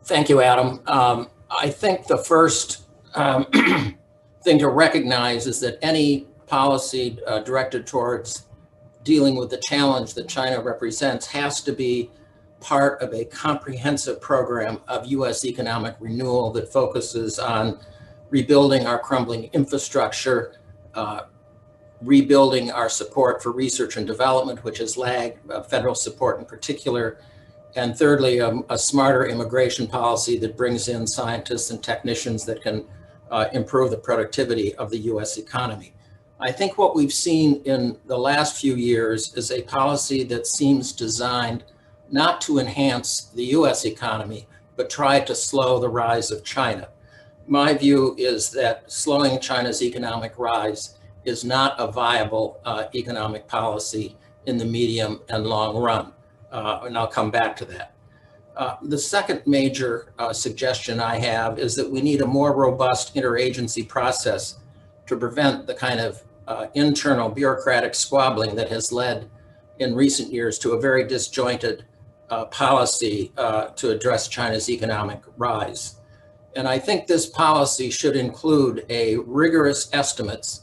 Speaker 5: Thank you, Adam. I think the first thing to recognize is that any policy directed towards dealing with the challenge that China represents has to be part of a comprehensive program of U.S. economic renewal that focuses on rebuilding our crumbling infrastructure, rebuilding our support for research and development, which has lagged, federal support in particular, and thirdly, a smarter immigration policy that brings in scientists and technicians that can improve the productivity of the U.S. economy. I think what we've seen in the last few years is a policy that seems designed not to enhance the U.S. economy, but try to slow the rise of China. My view is that slowing China's economic rise is not a viable economic policy in the medium and long run. And I'll come back to that. The second major suggestion I have is that we need a more robust interagency process to prevent the kind of internal bureaucratic squabbling that has led in recent years to a very disjointed policy to address China's economic rise. And I think this policy should include a rigorous estimates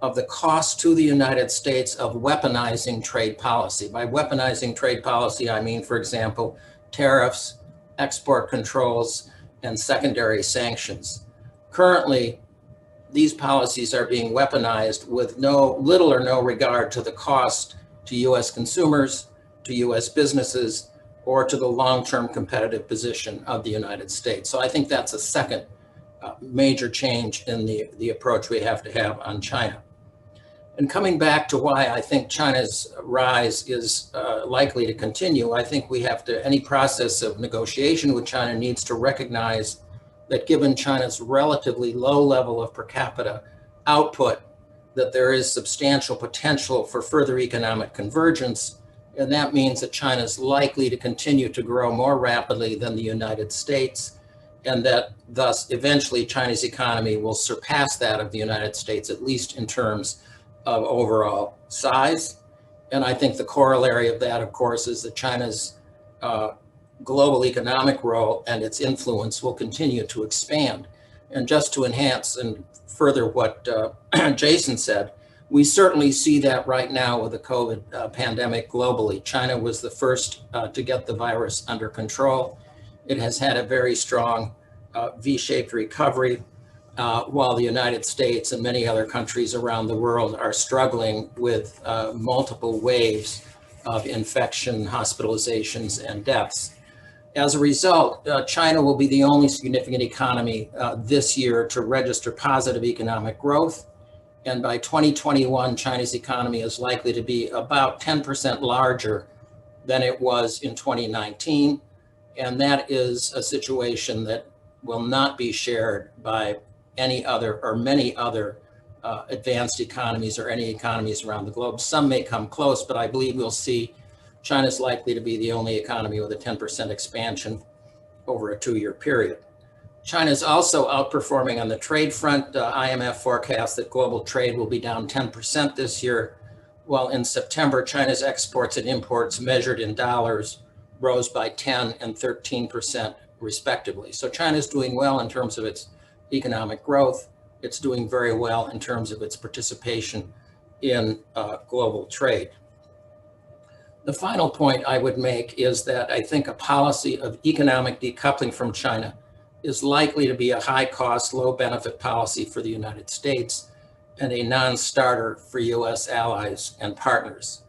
Speaker 5: of the cost to the United States of weaponizing trade policy. By weaponizing trade policy, I mean, for example, tariffs, export controls, and secondary sanctions. Currently, these policies are being weaponized with little or no regard to the cost to US consumers, to US businesses, or to the long-term competitive position of the United States. So I think that's a second major change in the approach we have to have on China. And coming back to why I think China's rise is likely to continue, I think we have to, any process of negotiation with China needs to recognize that given China's relatively low level of per capita output, that there is substantial potential for further economic convergence. And that means that China is likely to continue to grow more rapidly than the United States, and that thus eventually China's economy will surpass that of the United States, at least in terms of overall size. And I think the corollary of that, of course, is that China's global economic role and its influence will continue to expand. And just to enhance and further what Jason said, we certainly see that right now with the COVID pandemic globally. China was the first to get the virus under control. It has had a very strong V-shaped recovery, while the United States and many other countries around the world are struggling with multiple waves of infection, hospitalizations, and deaths. As a result, China will be the only significant economy this year to register positive economic growth. And by 2021, China's economy is likely to be about 10% larger than it was in 2019. And that is a situation that will not be shared by any other or many other advanced economies or any economies around the globe. Some may come close, but I believe we'll see China's likely to be the only economy with a 10% expansion over a 2-year period. China is also outperforming on the trade front. IMF forecasts that global trade will be down 10% this year, while in September, China's exports and imports measured in dollars rose by 10 and 13% respectively. So China is doing well in terms of its economic growth. It's doing very well in terms of its participation in global trade. The final point I would make is that I think a policy of economic decoupling from China is likely to be a high-cost, low-benefit policy for the United States and a non-starter for U.S. allies and partners.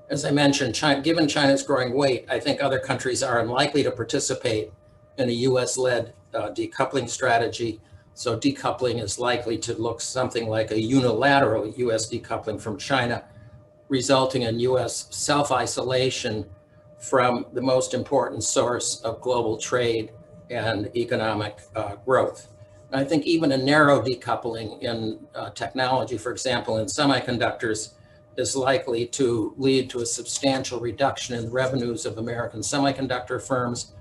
Speaker 5: As I mentioned, given China's growing weight, I think other countries are unlikely to participate in a U.S.-led decoupling strategy. So decoupling is likely to look something like a unilateral U.S. decoupling from China, resulting in U.S. self-isolation from the most important source of global trade and economic growth. And I think even a narrow decoupling in technology, for example, in semiconductors, is likely to lead to a substantial reduction in the revenues of American semiconductor firms,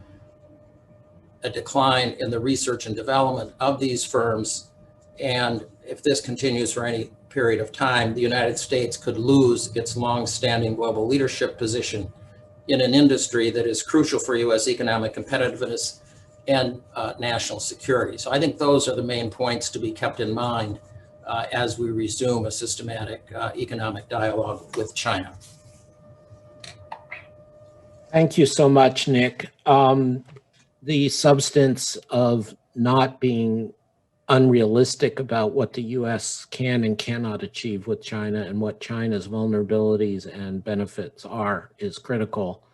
Speaker 5: a decline in the research and development of these firms, and if this continues for any period of time, the United States could lose its long-standing global leadership position in an industry that is crucial for U.S. economic competitiveness and national security. So I think those are the main points to be kept in mind as we resume a systematic economic dialogue with China.
Speaker 1: Thank you so much, Nick. The substance of not being unrealistic about what the U.S. can and cannot achieve with China and what China's vulnerabilities and benefits are is critical.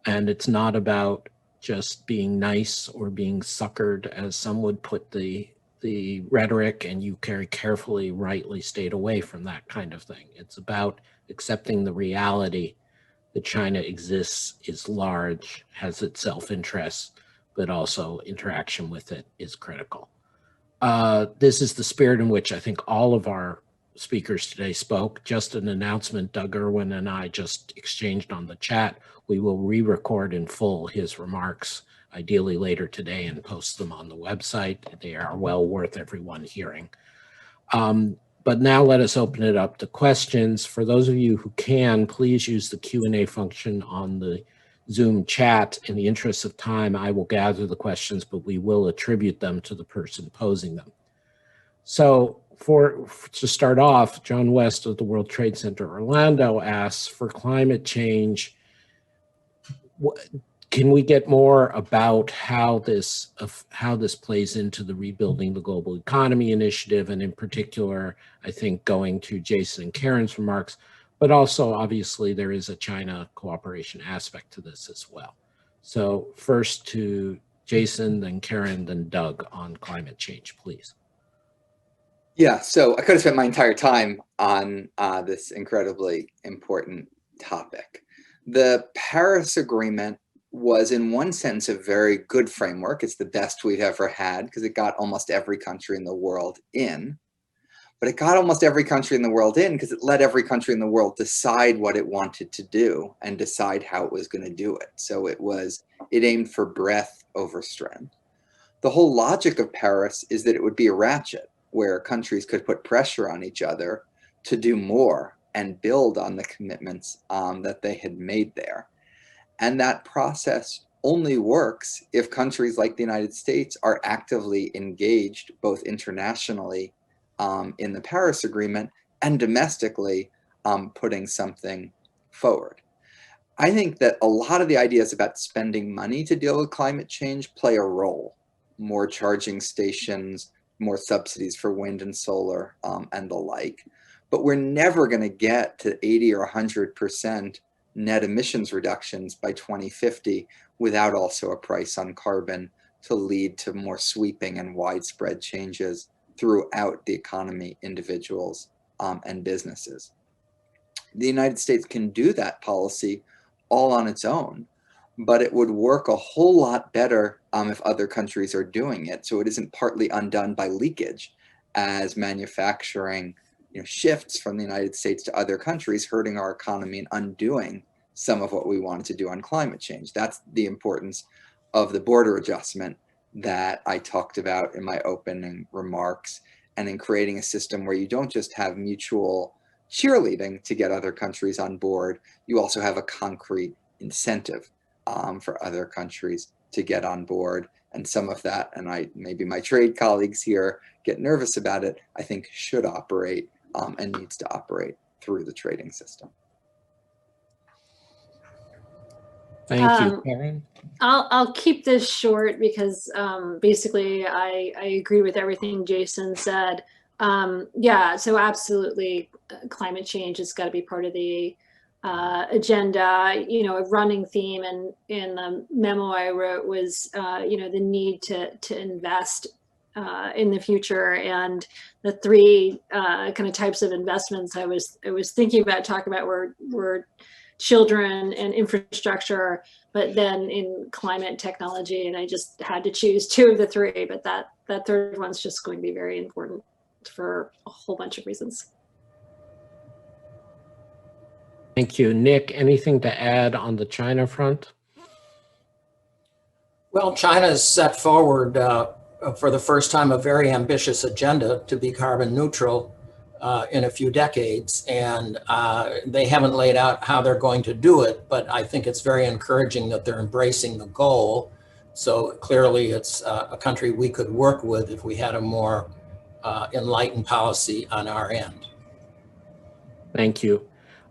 Speaker 1: And it's not about just being nice or being suckered, as some would put the rhetoric, and you very carefully, rightly stayed away from that kind of thing. It's about accepting the reality that China exists, is large, has its self-interests, but also interaction with it is critical. This is the spirit in which I think all of our speakers today spoke. Just an announcement, Doug Irwin and I just exchanged on the chat. We will re-record in full his remarks, ideally later today, and post them on the website. They are well worth everyone hearing. But now let us open it up to questions. For those of you who can, please use the Q&A function on the Zoom chat. In the interest of time, I will gather the questions, but we will attribute them to the person posing them. So to start off, John West of the World Trade Center Orlando asks, for climate change, can we get more about how this plays into the Rebuilding the Global Economy initiative, and in particular, I think going to Jason and Karen's remarks, but also obviously there is a China cooperation aspect to this as well. So first to Jason, then Karen, then Doug on climate change, please.
Speaker 2: Yeah, so I could have spent my entire time on this incredibly important topic. The Paris Agreement was in one sense a very good framework. It's the best we've ever had because it got almost every country in the world in. But it got almost every country in the world in because it let every country in the world decide what it wanted to do and decide how it was going to do it. So it aimed for breadth over strength. The whole logic of Paris is that it would be a ratchet where countries could put pressure on each other to do more and build on the commitments that they had made there. And that process only works if countries like the United States are actively engaged, both internationally in the Paris Agreement and domestically putting something forward. I think that a lot of the ideas about spending money to deal with climate change play a role. More charging stations, more subsidies for wind and solar and the like. But we're never going to get to 80 or 100% net emissions reductions by 2050 without also a price on carbon to lead to more sweeping and widespread changes throughout the economy, individuals, and businesses. The United States can do that policy all on its own, but it would work a whole lot better if other countries are doing it. So it isn't partly undone by leakage as manufacturing shifts from the United States to other countries, hurting our economy and undoing some of what we wanted to do on climate change. That's the importance of the border adjustment that I talked about in my opening remarks, and in creating a system where you don't just have mutual cheerleading to get other countries on board, you also have a concrete incentive for other countries to get on board. And some of that, and maybe my trade colleagues here get nervous about it, I think should operate and needs to operate through the trading system.
Speaker 1: Thank you, Karen.
Speaker 3: I'll keep this short because basically I agree with everything Jason said. Yeah, so absolutely, climate change has got to be part of the agenda. You know, a running theme in the memo I wrote was you know, the need to invest in the future, and the three kind of types of investments I was thinking about talking about were children and infrastructure, but then in climate technology, and I just had to choose two of the three, but that third one's just going to be very important for a whole bunch of reasons.
Speaker 1: Thank you. Nick, anything to add on the China front?
Speaker 5: Well, China has set forward for the first time a very ambitious agenda to be carbon neutral in a few decades, and they haven't laid out how they're going to do it, but I think it's very encouraging that they're embracing the goal. So clearly it's a country we could work with if we had a more enlightened policy on our end.
Speaker 1: Thank you.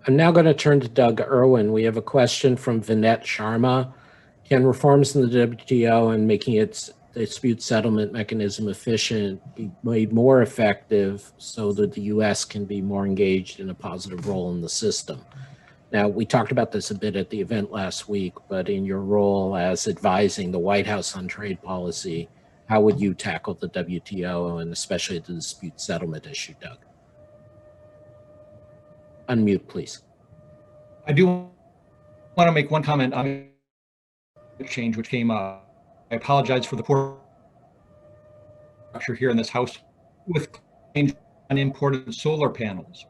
Speaker 1: I'm now going to turn to Doug Irwin. We have a question from Vinette Sharma. Can reforms in the WTO and making its dispute settlement mechanism efficient be made more effective so that the U.S. can be more engaged in a positive role in the system? Now, we talked about this a bit at the event last week, but in your role as advising the White House on trade policy, how would you tackle the WTO and especially the dispute settlement issue, Doug? Unmute, please.
Speaker 4: I do want to make one comment on change which came up. I apologize for the poor structure here in this house with on imported solar panels.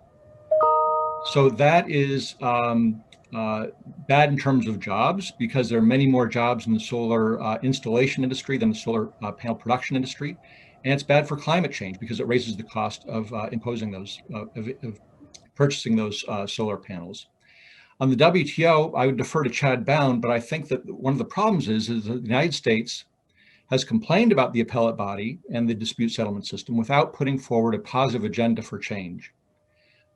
Speaker 4: So that is bad in terms of jobs, because there are many more jobs in the solar installation industry than the solar panel production industry. And it's bad for climate change because it raises the cost of imposing those, of purchasing those solar panels. On the WTO, I would defer to Chad Bound, but I think that one of the problems is that the United States has complained about the appellate body and the dispute settlement system without putting forward a positive agenda for change.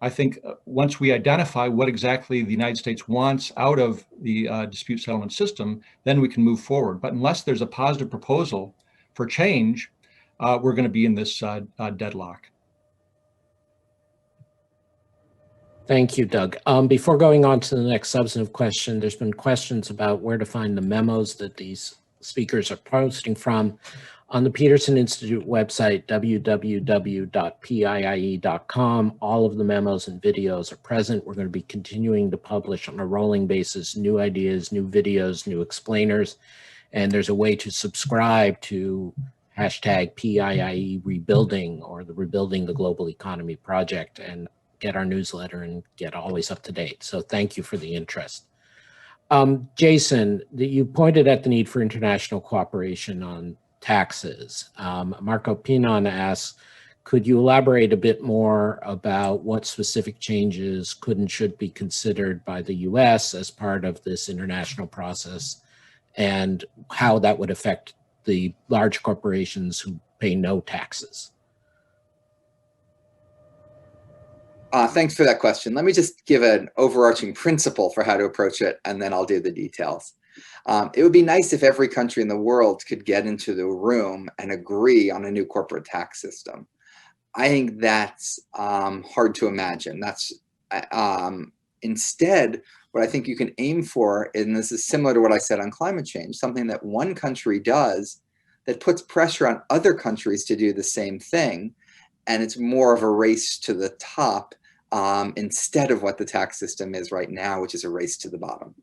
Speaker 4: I think once we identify what exactly the United States wants out of the dispute settlement system, then we can move forward. But unless there's a positive proposal for change, we're going to be in this deadlock.
Speaker 1: Thank you, Doug. Before going on to the next substantive question, there's been questions about where to find the memos that these speakers are posting from. On the Peterson Institute website, www.PIIE.com, all of the memos and videos are present. We're going to be continuing to publish on a rolling basis new ideas, new videos, new explainers, and there's a way to subscribe to hashtag PIIE Rebuilding, or the Rebuilding the Global Economy project, and get our newsletter and get always up to date. So thank you for the interest. Jason, you pointed at the need for international cooperation on taxes. Marco Pinon asks, could you elaborate a bit more about what specific changes could and should be considered by the US as part of this international process, and how that would affect the large corporations who pay no taxes?
Speaker 2: Thanks for that question. Let me just give an overarching principle for how to approach it, and then I'll do the details. It would be nice if every country in the world could get into the room and agree on a new corporate tax system. I think that's hard to imagine. That's instead, what I think you can aim for, and this is similar to what I said on climate change, something that one country does that puts pressure on other countries to do the same thing, and it's more of a race to the top instead of what the tax system is right now, which is a race to the bottom.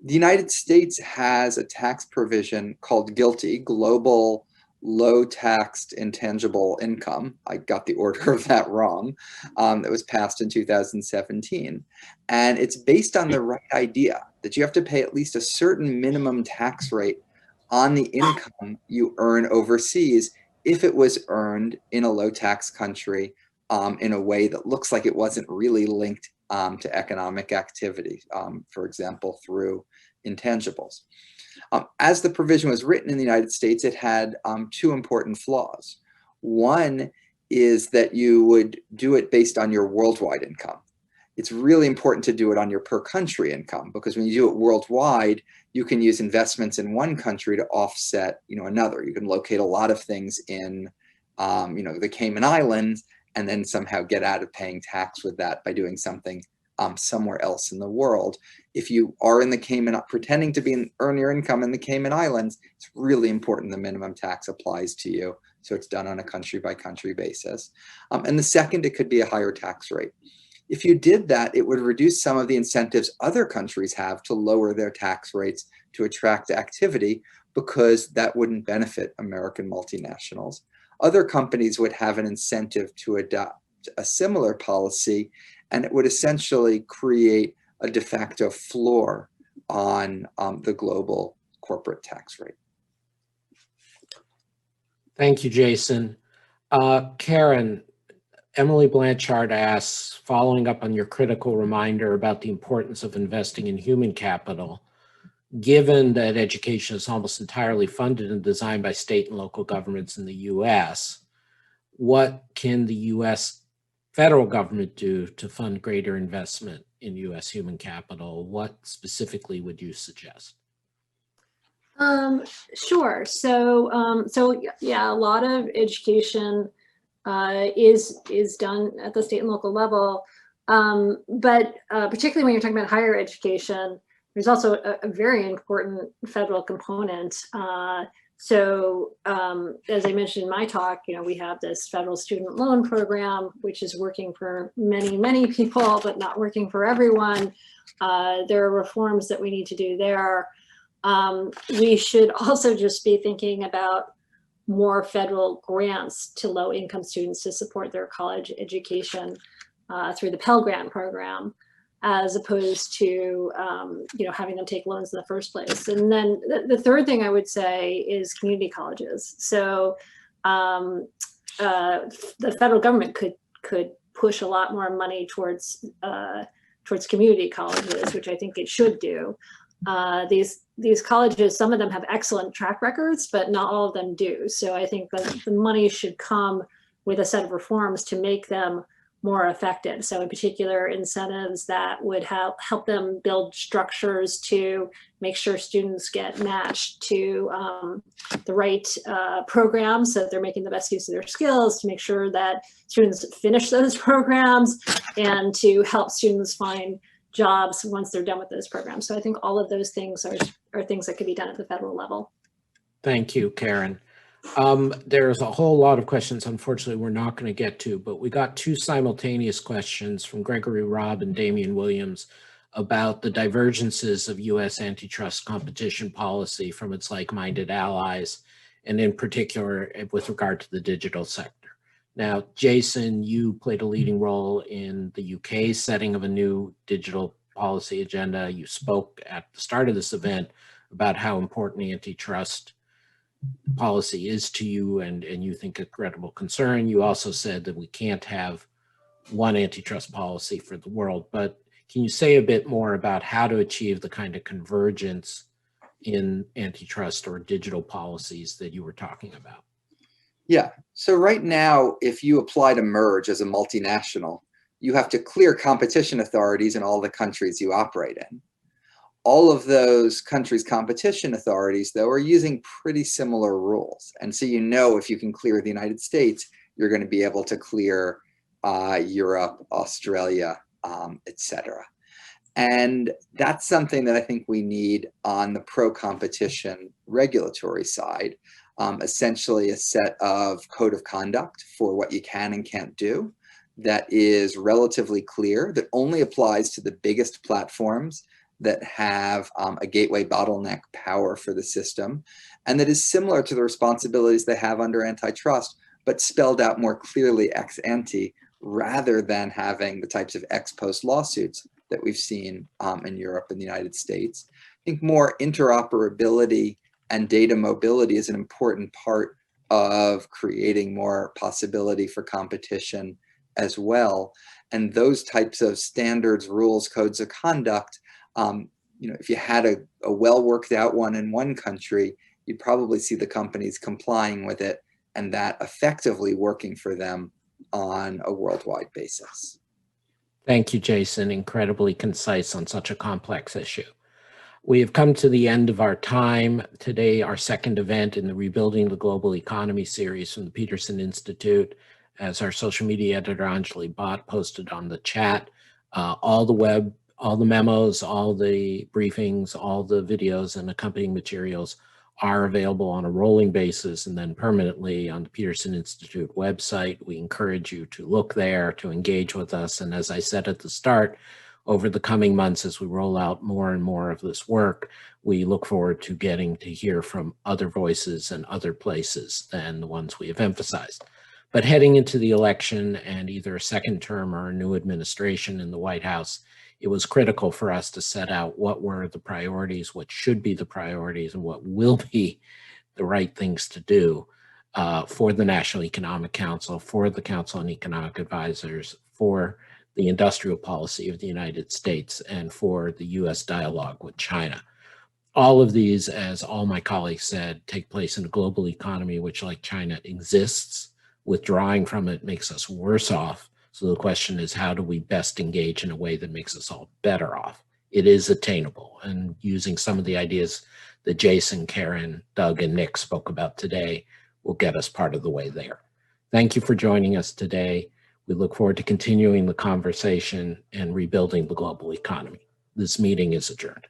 Speaker 2: The United States has a tax provision called GILTI, Global Low Taxed Intangible Income. I got the order of that wrong. That was passed in 2017. And it's based on the right idea that you have to pay at least a certain minimum tax rate on the income you earn overseas if it was earned in a low tax country in a way that looks like it wasn't really linked to economic activity, for example, through intangibles. As the provision was written in the United States, it had two important flaws. One is that you would do it based on your worldwide income. It's really important to do it on your per country income, because when you do it worldwide, you can use investments in one country to offset, another. You can locate a lot of things in, the Cayman Islands and then somehow get out of paying tax with that by doing something somewhere else in the world. If you are in the Cayman, pretending to earn your income in the Cayman Islands, it's really important the minimum tax applies to you. So it's done on a country by country basis. And the second, it could be a higher tax rate. If you did that, it would reduce some of the incentives other countries have to lower their tax rates to attract activity, because that wouldn't benefit American multinationals. Other companies would have an incentive to adopt a similar policy, and it would essentially create a de facto floor on the global corporate tax rate.
Speaker 1: Thank you, Jason. Karen, Emily Blanchard asks, following up on your critical reminder about the importance of investing in human capital, given that education is almost entirely funded and designed by state and local governments in the U.S., what can the U.S. federal government do to fund greater investment in U.S. human capital? What specifically would you suggest?
Speaker 3: Sure. So yeah, a lot of education is done at the state and local level, but particularly when you're talking about higher education, there's also a very important federal component. So as I mentioned in my talk, we have this federal student loan program, which is working for many, many people, but not working for everyone. There are reforms that we need to do there. We should also just be thinking about more federal grants to low-income students to support their college education through the Pell Grant program, as opposed to having them take loans in the first place. And then the third thing I would say is community colleges. So the federal government could push a lot more money towards community colleges, which I think it should do. These colleges, some of them have excellent track records, but not all of them do. So I think that the money should come with a set of reforms to make them more effective. So in particular, incentives that would help them build structures to make sure students get matched to the right programs, so that they're making the best use of their skills, to make sure that students finish those programs, and to help students find jobs once they're done with those programs. So I think all of those things are things that could be done at the federal level.
Speaker 1: Thank you, Karen. There's a whole lot of questions, unfortunately, we're not going to get to, but we got two simultaneous questions from Gregory Robb and Damian Williams about the divergences of U.S. antitrust competition policy from its like-minded allies, and in particular with regard to the digital sector. Now, Jason, you played a leading role in the UK setting of a new digital policy agenda. You spoke at the start of this event about how important antitrust policy is to you, and you think a credible concern. You also said that we can't have one antitrust policy for the world, but can you say a bit more about how to achieve the kind of convergence in antitrust or digital policies that you were talking about?
Speaker 2: Yeah, so right now, if you apply to merge as a multinational, you have to clear competition authorities in all the countries you operate in. All of those countries' competition authorities, though, are using pretty similar rules. And so if you can clear the United States, you're going to be able to clear Europe, Australia, etc. And that's something that I think we need on the pro-competition regulatory side. Essentially a set of code of conduct for what you can and can't do that is relatively clear, that only applies to the biggest platforms that have a gateway bottleneck power for the system, and that is similar to the responsibilities they have under antitrust, but spelled out more clearly ex ante, rather than having the types of ex post lawsuits that we've seen in Europe and the United States. I think more interoperability and data mobility is an important part of creating more possibility for competition as well. And those types of standards, rules, codes of conduct, if you had a well worked out one in one country, you'd probably see the companies complying with it and that effectively working for them on a worldwide basis.
Speaker 1: Thank you, Jason. Incredibly concise on such a complex issue. We have come to the end of our time. Today, our second event in the Rebuilding the Global Economy series from the Peterson Institute. As our social media editor, Anjali Bhatt, posted on the chat, all the memos, all the briefings, all the videos and accompanying materials are available on a rolling basis and then permanently on the Peterson Institute website. We encourage you to look there, to engage with us. And as I said at the start, over the coming months, as we roll out more and more of this work, we look forward to getting to hear from other voices and other places than the ones we have emphasized. But heading into the election and either a second term or a new administration in the White House, it was critical for us to set out what were the priorities, what should be the priorities, and what will be the right things to do for the National Economic Council, for the Council on Economic Advisors, for the industrial policy of the United States, and for the U.S. dialogue with China. All of these, as all my colleagues said, take place in a global economy which, like China, exists. Withdrawing from it makes us worse off. So the question is, how do we best engage in a way that makes us all better off? It is attainable, and using some of the ideas that Jason, Karen, Doug, and Nick spoke about today will get us part of the way there. Thank you for joining us today. We look forward to continuing the conversation and rebuilding the global economy. This meeting is adjourned.